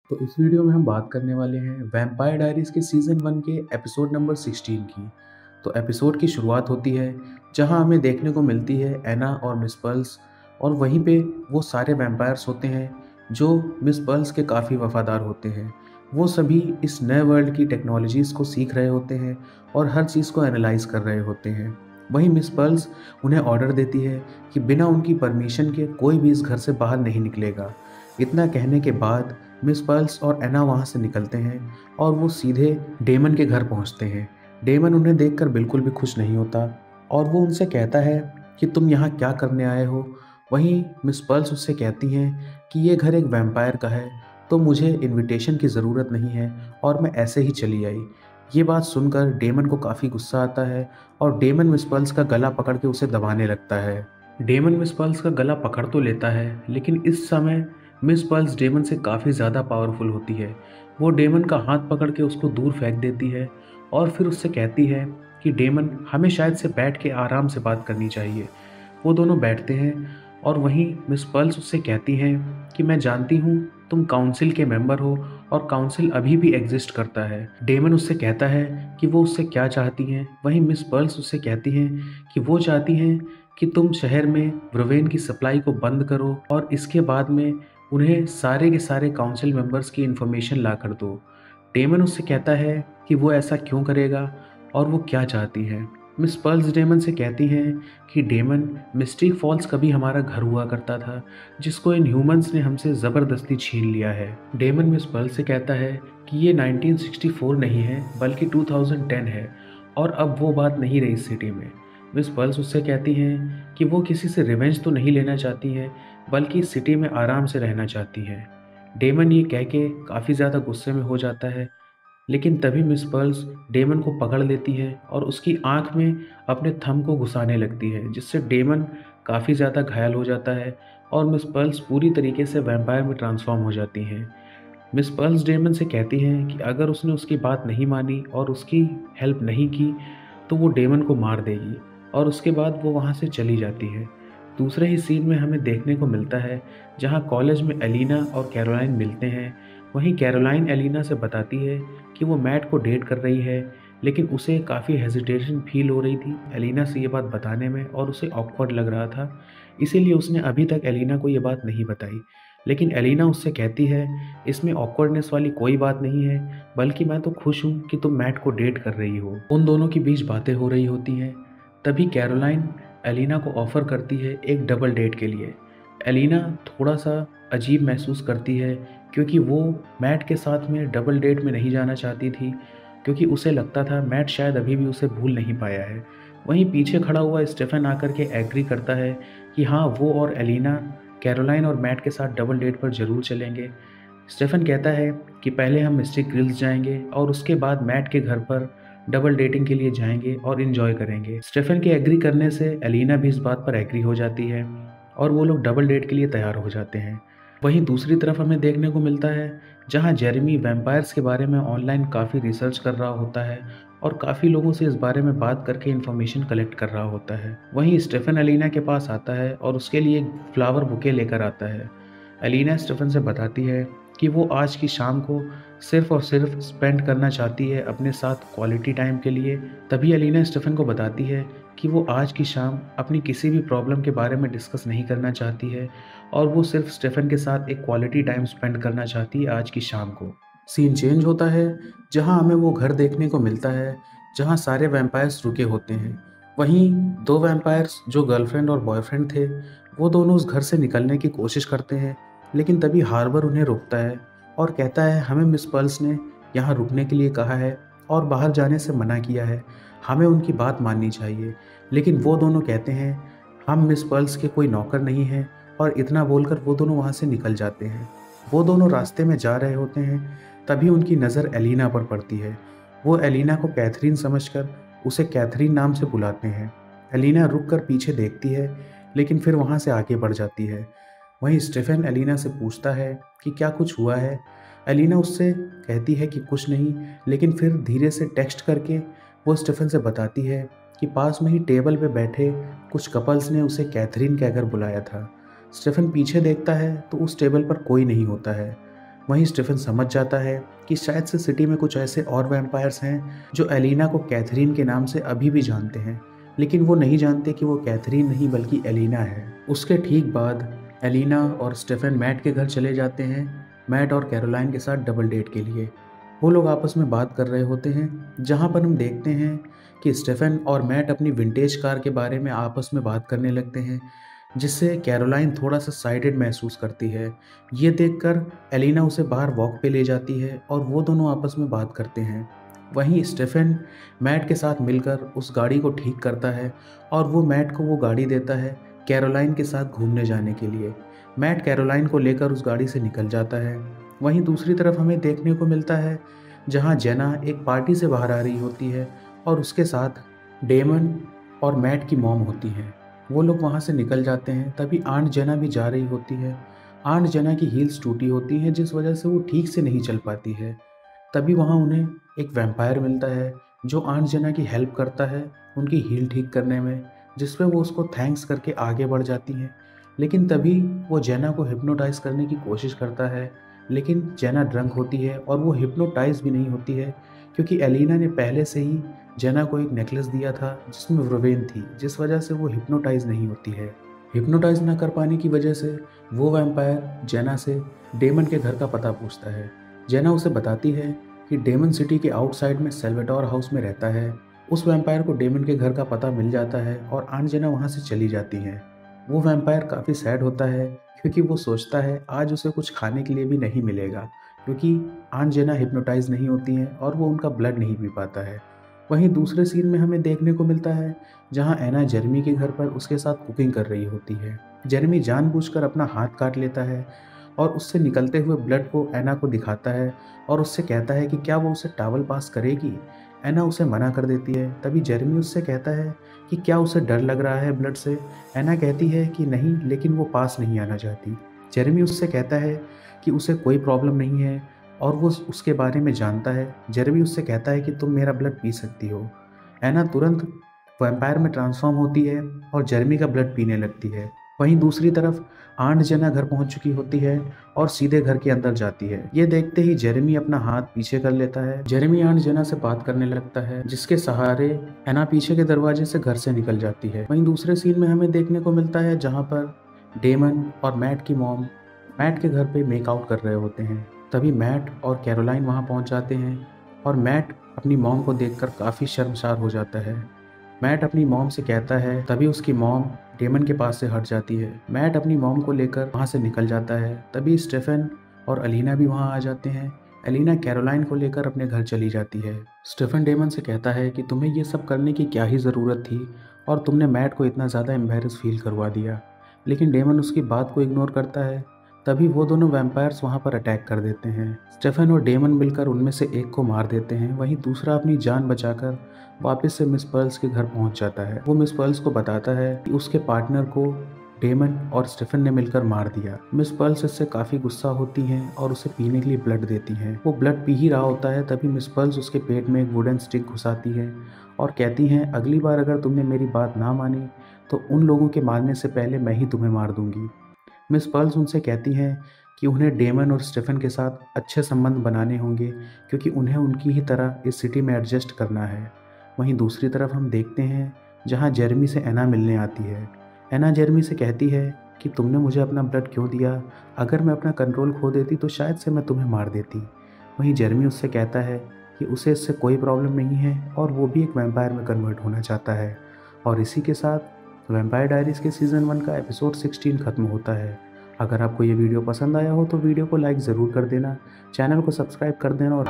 तो इस वीडियो में हम बात करने वाले हैं वैम्पायर डायरीज के सीज़न 1 के एपिसोड नंबर 16 की। तो एपिसोड की शुरुआत होती है जहां हमें देखने को मिलती है एना और मिस पर्ल्स, और वहीं पे वो सारे वैम्पायर्स होते हैं जो मिस पर्ल्स के काफ़ी वफादार होते हैं। वो सभी इस नए वर्ल्ड की टेक्नोलॉजीज़ को सीख रहे होते हैं और हर चीज़ को एनालाइज कर रहे होते हैं। वहीं मिस पर्ल्स उन्हें ऑर्डर देती है कि बिना उनकी परमिशन के कोई भी इस घर से बाहर नहीं निकलेगा। इतना कहने के बाद मिस पर्ल्स और एना वहाँ से निकलते हैं और वो सीधे डेमन के घर पहुँचते हैं। डेमन उन्हें देखकर बिल्कुल भी खुश नहीं होता और वो उनसे कहता है कि तुम यहाँ क्या करने आए हो। वहीं मिस पर्ल्स उससे कहती हैं कि ये घर एक वैम्पायर का है, तो मुझे इनविटेशन की ज़रूरत नहीं है और मैं ऐसे ही चली आई। ये बात सुनकर डेमन को काफ़ी गुस्सा आता है और डेमन मिस पर्ल्स का गला पकड़ के उसे दबाने लगता है। डेमन मिस पर्ल्स का गला पकड़ तो लेता है, लेकिन इस समय मिस पर्ल्स डेमन से काफ़ी ज़्यादा पावरफुल होती है। वो डेमन का हाथ पकड़ के उसको दूर फेंक देती है और फिर उससे कहती है कि डेमन, हमें शायद से बैठ के आराम से बात करनी चाहिए। वो दोनों बैठते हैं और वहीं मिस पर्ल्स उससे कहती हैं कि मैं जानती हूँ तुम काउंसिल के मेंबर हो और काउंसिल अभी भी एग्जिस्ट करता है। डेमन उससे कहता है कि वो उससे क्या चाहती हैं। वहीं मिस पर्ल्स उससे कहती हैं कि वो चाहती हैं कि तुम शहर में ब्रोवेन की सप्लाई को बंद करो और इसके बाद में उन्हें सारे के सारे काउंसिल मेंबर्स की इन्फॉर्मेशन ला कर दो। डेमन उससे कहता है कि वो ऐसा क्यों करेगा और वो क्या चाहती है। मिस पर्ल्स डेमन से कहती हैं कि डेमन, मिस्टिक फॉल्स कभी हमारा घर हुआ करता था जिसको इन ह्यूमंस ने हमसे ज़बरदस्ती छीन लिया है। डेमन मिस पर्ल्स से कहता है कि ये 1964 नहीं है बल्कि 2010 है और अब वो बात नहीं रही इस सिटी में। मिस पर्ल्स उससे कहती हैं कि वो किसी से रिवेंज तो नहीं लेना चाहती हैं बल्कि इस सिटी में आराम से रहना चाहती हैं। डेमन ये कह के काफ़ी ज़्यादा गुस्से में हो जाता है, लेकिन तभी मिस पर्ल्स डेमन को पकड़ लेती है और उसकी आंख में अपने थंब को घुसाने लगती है, जिससे डेमन काफ़ी ज़्यादा घायल हो जाता है और मिस पर्ल्स पूरी तरीके से वैम्पायर में ट्रांसफॉर्म हो जाती हैं। मिस पर्ल्स डेमन से कहती हैं कि अगर उसने उसकी बात नहीं मानी और उसकी हेल्प नहीं की तो वो डेमन को मार देगी, और उसके बाद वो वहाँ से चली जाती है। दूसरे ही सीन में हमें देखने को मिलता है जहाँ कॉलेज में एलिना और कैरोलाइन मिलते हैं। वहीं कैरोलाइन एलिना से बताती है कि वो मैट को डेट कर रही है, लेकिन उसे काफ़ी हेजिटेशन फील हो रही थी एलिना से ये बात बताने में और उसे ऑकवर्ड लग रहा था, इसीलिए उसने अभी तक एलिना को ये बात नहीं बताई। लेकिन एलिना उससे कहती है, इसमें ऑकवर्डनेस वाली कोई बात नहीं है, बल्कि मैं तो खुश हूँ कि तुम मैट को डेट कर रही हो। उन दोनों के बीच बातें हो रही होती हैं। तभी कैरोलाइन एलिना को ऑफ़र करती है एक डबल डेट के लिए। एलिना थोड़ा सा अजीब महसूस करती है क्योंकि वो मैट के साथ में डबल डेट में नहीं जाना चाहती थी, क्योंकि उसे लगता था मैट शायद अभी भी उसे भूल नहीं पाया है। वहीं पीछे खड़ा हुआ स्टेफन आकर के एग्री करता है कि हाँ, वो और एलिना कैरोलाइन और मैट के साथ डबल डेट पर ज़रूर चलेंगे। स्टेफन कहता है कि पहले हम मिस्टिक ग्रिल्स जाएंगे और उसके बाद मैट के घर पर डबल डेटिंग के लिए जाएंगे और इन्जॉय करेंगे। स्टेफन के एग्री करने से एलिना भी इस बात पर एग्री हो जाती है और वो लोग डबल डेट के लिए तैयार हो जाते हैं। वहीं दूसरी तरफ हमें देखने को मिलता है जहां जेरेमी वैम्पायर्स के बारे में ऑनलाइन काफ़ी रिसर्च कर रहा होता है और काफ़ी लोगों से इस बारे में बात करके इन्फॉर्मेशन कलेक्ट कर रहा होता है। वहीं स्टेफन एलिना के पास आता है और उसके लिए एक फ्लावर बुके लेकर आता है। एलिना स्टेफन से बताती है कि वो आज की शाम को सिर्फ और सिर्फ स्पेंड करना चाहती है अपने साथ क्वालिटी टाइम के लिए। तभी एलिना स्टेफन को बताती है कि वो आज की शाम अपनी किसी भी प्रॉब्लम के बारे में डिस्कस नहीं करना चाहती है और वो सिर्फ स्टेफन के साथ एक क्वालिटी टाइम स्पेंड करना चाहती है आज की शाम को। सीन चेंज होता है जहां हमें वो घर देखने को मिलता है जहां सारे वैम्पायर्स रुके होते हैं। वहीं दो वैम्पायर्स जो गर्लफ्रेंड और बॉयफ्रेंड थे, वो दोनों उस घर से निकलने की कोशिश करते हैं, लेकिन तभी हार्बर उन्हें रोकता है और कहता है, हमें मिस पर्ल्स ने यहाँ रुकने के लिए कहा है और बाहर जाने से मना किया है, हमें उनकी बात माननी चाहिए। लेकिन वो दोनों कहते हैं, हम मिस पर्ल्स के कोई नौकर नहीं हैं, और इतना बोलकर वो दोनों वहाँ से निकल जाते हैं। वो दोनों रास्ते में जा रहे होते हैं, तभी उनकी नज़र एलिना पर पड़ती है। वो एलिना को कैथरीन समझकर उसे कैथरीन नाम से बुलाते हैं। एलिना रुक कर पीछे देखती है, लेकिन फिर वहाँ से आगे बढ़ जाती है। वहीं स्टेफन एलिना से पूछता है कि क्या कुछ हुआ है। एलिना उससे कहती है कि कुछ नहीं, लेकिन फिर धीरे से टेक्स्ट करके वो स्टेफन से बताती है कि पास में ही टेबल पे बैठे कुछ कपल्स ने उसे कैथरीन कहकर बुलाया था। स्टेफन पीछे देखता है तो उस टेबल पर कोई नहीं होता है। वहीं स्टीफन समझ जाता है कि शायद से सिटी में कुछ ऐसे और वैम्पायर्स हैं जो एलिना को कैथरीन के नाम से अभी भी जानते हैं, लेकिन वो नहीं जानते कि वो कैथरीन नहीं बल्कि एलिना है। उसके ठीक बाद एलिना और स्टीफन मैट के घर चले जाते हैं, मैट और कैरोलाइन के साथ डबल डेट के लिए। वो लोग आपस में बात कर रहे होते हैं, जहाँ पर हम देखते हैं कि स्टीफन और मैट अपनी विंटेज कार के बारे में आपस में बात करने लगते हैं, जिससे कैरोलाइन थोड़ा सा साइडेड महसूस करती है। ये देखकर एलिना उसे बाहर वॉक पे ले जाती है और वो दोनों आपस में बात करते हैं। वहीं स्टीफन मैट के साथ मिलकर उस गाड़ी को ठीक करता है और वो मैट को वो गाड़ी देता है कैरोलाइन के साथ घूमने जाने के लिए। मैट कैरोलाइन को लेकर उस गाड़ी से निकल जाता है। वहीं दूसरी तरफ हमें देखने को मिलता है जहां जेना एक पार्टी से बाहर आ रही होती है और उसके साथ डेमन और मैट की मॉम होती हैं। वो लोग वहाँ से निकल जाते हैं। तभी आंट जेना भी जा रही होती है। आंट जेना की हील्स टूटी होती हैं, जिस वजह से वो ठीक से नहीं चल पाती है। तभी वहाँ उन्हें एक वैम्पायर मिलता है जो आंट जेना की हेल्प करता है उनकी हील ठीक करने में, जिस पे वो उसको थैंक्स करके आगे बढ़ जाती हैं। लेकिन तभी वो जेना को हिप्नोटाइज करने की कोशिश करता है, लेकिन जेना ड्रंक होती है और वो हिप्नोटाइज भी नहीं होती है, क्योंकि एलिना ने पहले से ही जेना को एक नेकलेस दिया था जिसमें व्रवेन थी, जिस वजह से वो हिप्नोटाइज नहीं होती है। हिप्नोटाइज ना कर पाने की वजह से वो वैम्पायर जेना से डेमन के घर का पता पूछता है। जेना उसे बताती है कि डेमन सिटी के आउटसाइड में सेल्वेटोर हाउस में रहता है। उस वैम्पायर को डेमन के घर का पता मिल जाता है और आंट जेना वहाँ से चली जाती हैं। वो वैम्पायर काफ़ी सैड होता है, क्योंकि वो सोचता है आज उसे कुछ खाने के लिए भी नहीं मिलेगा, क्योंकि आंट जेना हिप्नोटाइज नहीं होती हैं और वो उनका ब्लड नहीं पी पाता है। वहीं दूसरे सीन में हमें देखने को मिलता है जहां एना जेरमी के घर पर उसके साथ कुकिंग कर रही होती है। जेरमी जानबूझकर अपना हाथ काट लेता है और उससे निकलते हुए ब्लड को एना को दिखाता है और उससे कहता है कि क्या वो उसे टॉवल पास करेगी। एना उसे मना कर देती है। तभी जेरमी उससे कहता है कि क्या उसे डर लग रहा है ब्लड से। एना कहती है कि नहीं, लेकिन वो पास नहीं आना चाहती। जेरमी उससे कहता है कि उसे कोई प्रॉब्लम नहीं है और वो उसके बारे में जानता है। जेरमी उससे कहता है कि तुम मेरा ब्लड पी सकती हो। एना तुरंत वैम्पायर में ट्रांसफॉर्म होती है और जेरमी का ब्लड पीने लगती है। वहीं दूसरी तरफ आंट जेना घर पहुंच चुकी होती है और सीधे घर के अंदर जाती है। ये देखते ही जेरमी अपना हाथ पीछे कर लेता है। जेरमी आंट जेना से बात करने लगता है, जिसके सहारे एना पीछे के दरवाजे से घर से निकल जाती है। वहीं दूसरे सीन में हमें देखने को मिलता है जहाँ पर डेमन और मैट की मॉम मैट के घर पे मेकआउट कर रहे होते हैं। तभी मैट और कैरोलाइन वहाँ पहुँच जाते हैं और मैट अपनी मॉम को देखकर काफ़ी शर्मसार हो जाता है। मैट अपनी मॉम से कहता है, तभी उसकी मॉम डेमन के पास से हट जाती है। मैट अपनी मॉम को लेकर वहाँ से निकल जाता है। तभी स्टीफन और अलीना भी वहाँ आ जाते हैं। एलिना कैरोलाइन को लेकर अपने घर चली जाती है। स्टीफन डेमन से कहता है कि तुम्हें ये सब करने की क्या ही ज़रूरत थी और तुमने मैट को इतना ज़्यादा एम्बैरस फील करवा दिया। लेकिन डेमन उसकी बात को इग्नोर करता है। तभी वो दोनों वैम्पायर्स वहाँ पर अटैक कर देते हैं। स्टीफन और डेमन मिलकर उनमें से एक को मार देते हैं। वहीं दूसरा अपनी जान बचाकर वापस से मिस पर्ल्स के घर पहुँच जाता है। वो मिस पर्ल्स को बताता है कि उसके पार्टनर को डेमन और स्टीफन ने मिलकर मार दिया। मिस पर्ल्स इससे काफ़ी गुस्सा होती हैं और उसे पीने के लिए ब्लड देती हैं। वो ब्लड पी ही रहा होता है, तभी मिस पर्ल्स उसके पेट में एक वुडन स्टिक घुसाती है और कहती हैं, अगली बार अगर तुमने मेरी बात ना मानी तो उन लोगों के मारने से पहले मैं ही तुम्हें मार दूंगी। मिस पर्ल्स उनसे कहती हैं कि उन्हें डेमन और स्टीफन के साथ अच्छे संबंध बनाने होंगे, क्योंकि उन्हें उनकी ही तरह इस सिटी में एडजस्ट करना है। वहीं दूसरी तरफ हम देखते हैं जहां जेरमी से एना मिलने आती है। एना जेरमी से कहती है कि तुमने मुझे अपना ब्लड क्यों दिया, अगर मैं अपना कंट्रोल खो देती तो शायद से मैं तुम्हें मार देती। वहीं जेरमी उससे कहता है कि उसे इससे कोई प्रॉब्लम नहीं है और वो भी एक वैम्पायर में कन्वर्ट होना चाहता है। और इसी के साथ वैम्पायर डायरीज़ के सीज़न 1 का एपिसोड 16 खत्म होता है। अगर आपको ये वीडियो पसंद आया हो तो वीडियो को लाइक ज़रूर कर देना, चैनल को सब्सक्राइब कर देना और